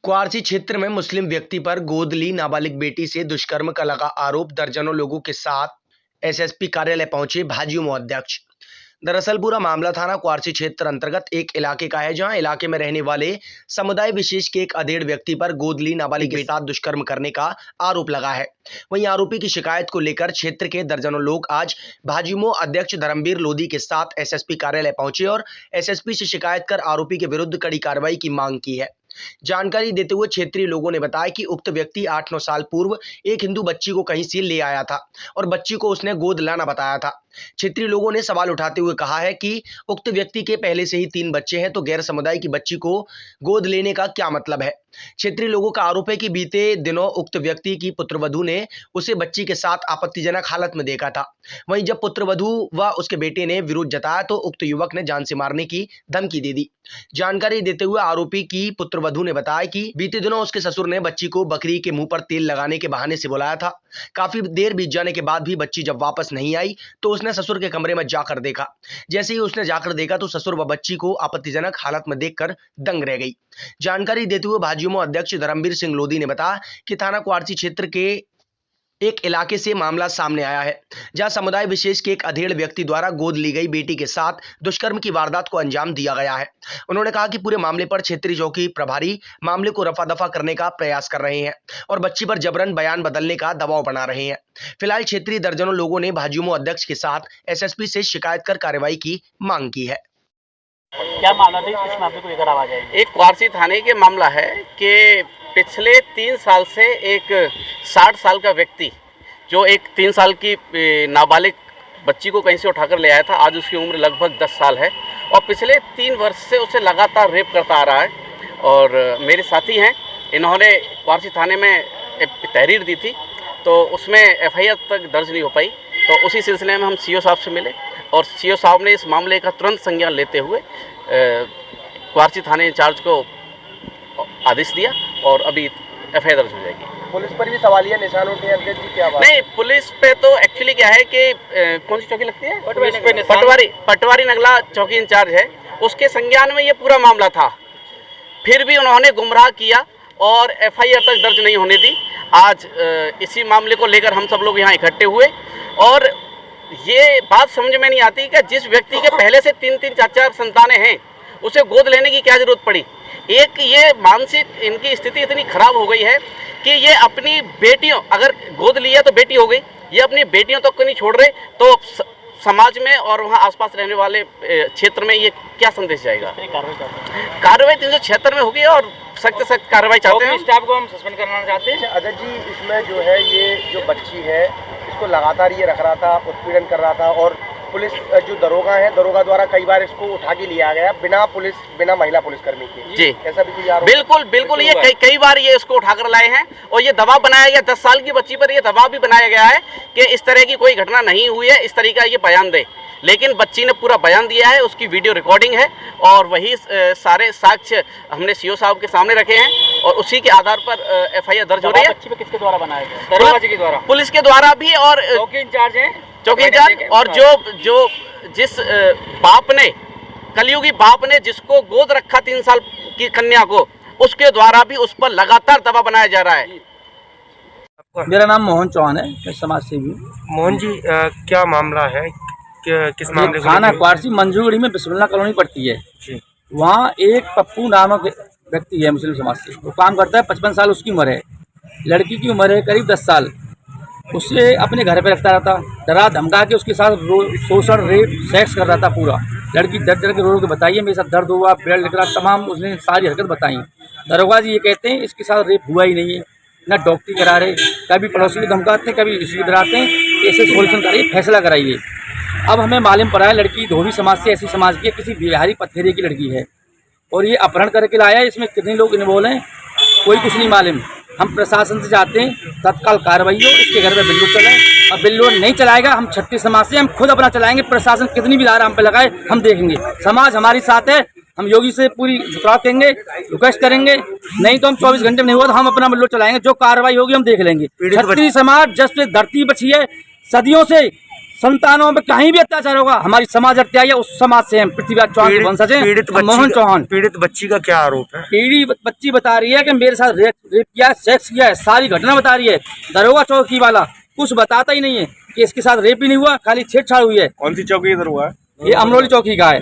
क्वारसी क्षेत्र में मुस्लिम व्यक्ति पर गोद ली नाबालिग बेटी से दुष्कर्म का लगा आरोप। दर्जनों लोगों के साथ एसएसपी कार्यालय पहुंचे भाजयुमो अध्यक्ष। दरअसल पूरा मामला थाना क्वारसी क्षेत्र अंतर्गत एक इलाके का है, जहां इलाके में रहने वाले समुदाय विशेष के एक अधेड़ व्यक्ति पर गोद ली नाबालिग के साथ दुष्कर्म करने का आरोप लगा है। वहीं आरोपी की शिकायत को लेकर क्षेत्र के दर्जनों लोग आज भाजयुमो अध्यक्ष धर्मवीर लोधी के साथ एसएसपी कार्यालय पहुंचे और एसएसपी से शिकायत कर आरोपी के विरुद्ध कड़ी कार्रवाई की मांग की है। जानकारी देते हुए क्षेत्रीय लोगों ने बताया कि उक्त व्यक्ति 8-9 साल पूर्व एक हिंदू बच्ची को कहीं से ले आया था और बच्ची को उसने गोद लाना बताया था। क्षेत्रीय लोगों ने सवाल उठाते हुए कहा है कि उक्त व्यक्ति के पहले से ही 3 बच्चे हैं, तो गैर समुदाय की बच्ची को गोद लेने का क्या मतलब है। क्षेत्रीय लोगों का आरोप है कि बीते दिनों उक्त व्यक्ति की पुत्रवधू ने उसे बच्ची के साथ आपत्तिजनक हालत में देखा था। वहीं जब पुत्रवधू व उसके बेटे ने विरोध जताया तो उक्त युवक ने जान से मारने की धमकी दे दी। जानकारी देते हुए आरोपी की पुत्रवधू ने बताया कि बीते दिनों उसके ससुर ने बच्ची को बकरी के मुंह पर तेल लगाने के बहाने से बुलाया था। काफी देर बीत जाने के बाद भी बच्ची जब वापस नहीं आई तो उसने ससुर के कमरे में जाकर देखा। जैसे ही उसने जाकर देखा तो ससुर व बच्ची को आपत्तिजनक हालत में देखकर दंग रह गई। जानकारी देते हुए भाजयुमो अध्यक्ष धर्मवीर सिंह लोधी ने बताया कि थाना क्वारसी क्षेत्र के एक इलाके से मामला सामने आया है, जहां समुदाय विशेष के एक अधेड़ व्यक्ति द्वारा गोद ली गई बेटी के साथ दुष्कर्म की वारदात को अंजाम दिया गया है। उन्होंने कहा कि पूरे मामले पर क्षेत्रीय चौकी प्रभारी मामले को रफा दफा करने का प्रयास कर रहे हैं और बच्ची पर जबरन बयान बदलने का दबाव बना रहे हैं। फिलहाल क्षेत्रीय दर्जनों लोगों ने भाजयुमो अध्यक्ष के साथ एसएसपी से शिकायत कर कार्रवाई की मांग की है। क्या मामला था, किस मामले को लेकर आवाज आई? एक क्वारसी थाने के मामला है कि पिछले 3 साल से एक 60 साल का व्यक्ति जो एक 3 साल की नाबालिग बच्ची को कहीं से उठाकर ले आया था। आज उसकी उम्र लगभग 10 साल है और पिछले 3 वर्ष से उसे लगातार रेप करता आ रहा है। और मेरे साथी हैं, इन्होंने क्वारसी थाने में एक तहरीर दी थी, तो उसमें एफआईआर तक दर्ज नहीं हो पाई। तो उसी सिलसिले में हम सीओ साहब से मिले और सीओ साहब ने इस मामले का तुरंत संज्ञान लेते हुए क्वारसी थाने इंचार्ज को आदेश दिया और अभी एफआईआर दर्ज हो जाएगी। पुलिस पर भी सवालिया निशान उठे हैं अध्यक्ष जी, क्या बात? नहीं, पुलिस पे तो एक्चुअली क्या है कि कौन सी चौकी लगती है? पटवारी नगला चौकी इंचार्ज है, उसके संज्ञान में ये पूरा मामला था। फिर भी उन्होंने गुमराह किया और एफआईआर तक दर्ज नहीं होने दी। आज इसी मामले को लेकर हम सब लोग यहाँ इकट्ठे हुए और ये बात समझ में नहीं आती कि जिस व्यक्ति के पहले से 3-3, 4-4 संतानें हैं, उसे गोद लेने की क्या जरूरत पड़ी। एक ये मानसिक इनकी स्थिति इतनी खराब हो गई है कि ये अपनी बेटियों, अगर गोद लिया तो बेटी हो गई, ये अपनी बेटियों तक को नहीं छोड़ रहे, तो समाज में और वहाँ आसपास रहने वाले क्षेत्र में ये क्या संदेश जाएगा। कार्रवाई 376 में होगी और सख्त से सख्त कार्रवाई चाहते हैं। स्टाफ को हम सस्पेंड करना चाहते हैं। अध्यक्ष जी, इसमें जो है ये जो बच्ची है इसको लगातार ये रख रहा था, उत्पीड़न कर रहा था और पुलिस जो दरोगा है, दरोगा द्वारा कई बार इसको उठा के लिया गया बिना महिला पुलिसकर्मी के। जी, ऐसा भी कुछ आरोप? बिल्कुल ये कई बार ये इसको उठाकर लाए हैं और ये दबाव बनाया गया। 10 साल की बच्ची पर ये दबाव भी बनाया गया है कि इस तरह की कोई घटना नहीं हुई है, इस तरीका ये बयान दे। लेकिन बच्ची ने पूरा बयान दिया है, उसकी वीडियो रिकॉर्डिंग है और वही सारे साक्ष्य हमने सीओ साहब के सामने रखे हैं और उसी के आधार पर एफआईआर दर्ज हो रही है। बच्ची पे किसके द्वारा बनाया गया? दरोगा जी के द्वारा, पुलिस के द्वारा भी और चौकी इंचार्ज है, चौकी इंचार्ज और जो जिस बाप ने, कलयुगी बाप ने जिसको गोद रखा 3 साल की कन्या को, उसके द्वारा भी उस पर लगातार दबाव बनाया जा रहा है। मेरा नाम मोहन चौहान है, मैं समाज सेवी हूँ। मोहन जी, क्या मामला है, किस मामले? थाना क्वारसी मंजूगढ़ी में बिस्मिल्लाह कॉलोनी पड़ती है। वहाँ एक पप्पू नामक व्यक्ति है, मुस्लिम समाज से, वो काम करता है। 55 साल उसकी उम्र है, लड़की की उम्र है करीब 10 साल। उससे अपने घर पे रखता रहता, डरा धमका के उसके साथ शोषण, रेप, सेक्स कर रहा था पूरा। लड़की दर्द के रो के बताइए मेरे साथ दर्द हुआ, ब्लड निकला, तमाम उसने सारी हरकत बताई। दरोगा जी ये कहते हैं इसके साथ रेप हुआ ही नहीं है, ना डॉक्टरी करा रहे, कभी पड़ोसी को धमकाते हैं, कभी इसी डराते हैं, ऐसे सोल्यूशन कराइए, फैसला कराइए। अब हमें मालूम पड़ा है लड़की धोबी समाज से, ऐसी समाज की, किसी बिहारी पथेरे की लड़की है और ये अपहरण करके लाया है। इसमें कितने लोग इन्वॉल्व हैं कोई कुछ नहीं मालूम। हम प्रशासन से चाहते हैं तत्काल कार्रवाई हो, इसके घर में बिल्लू चलाए और बिल्लू नहीं चलाएगा हम छत्तीस समाज से हम खुद अपना चलाएंगे। प्रशासन कितनी भी धारा हम पे लगाए हम देखेंगे, समाज हमारी साथ है। हम योगी से पूरी झुकाव करेंगे, रिक्वेस्ट करेंगे, नहीं तो हम 24 घंटे में नहीं हुआ तो हम अपना बिल्लू चलाएंगे। जो कार्रवाई होगी हम देख लेंगे। छत्तीस समाज जब से धरती बची है, सदियों से संतानों पे कहीं भी अत्याचार होगा, हमारी समाज हत्या है, उस समाज से हम पृथ्वीराज चौहान के वंशज हैं। मोहन चौहान पीड़ित बच्ची का क्या आरोप है? पीड़ी बच्ची बता रही है कि मेरे साथ रेप किया, सेक्स किया है, सारी घटना बता रही है। दरोगा चौकी वाला कुछ बताता ही नहीं है कि इसके साथ रेप भी नहीं हुआ, खाली छेड़छाड़ हुई है। कौन सी चौकी इधर हुआ है? ये अमरोली चौकी का है।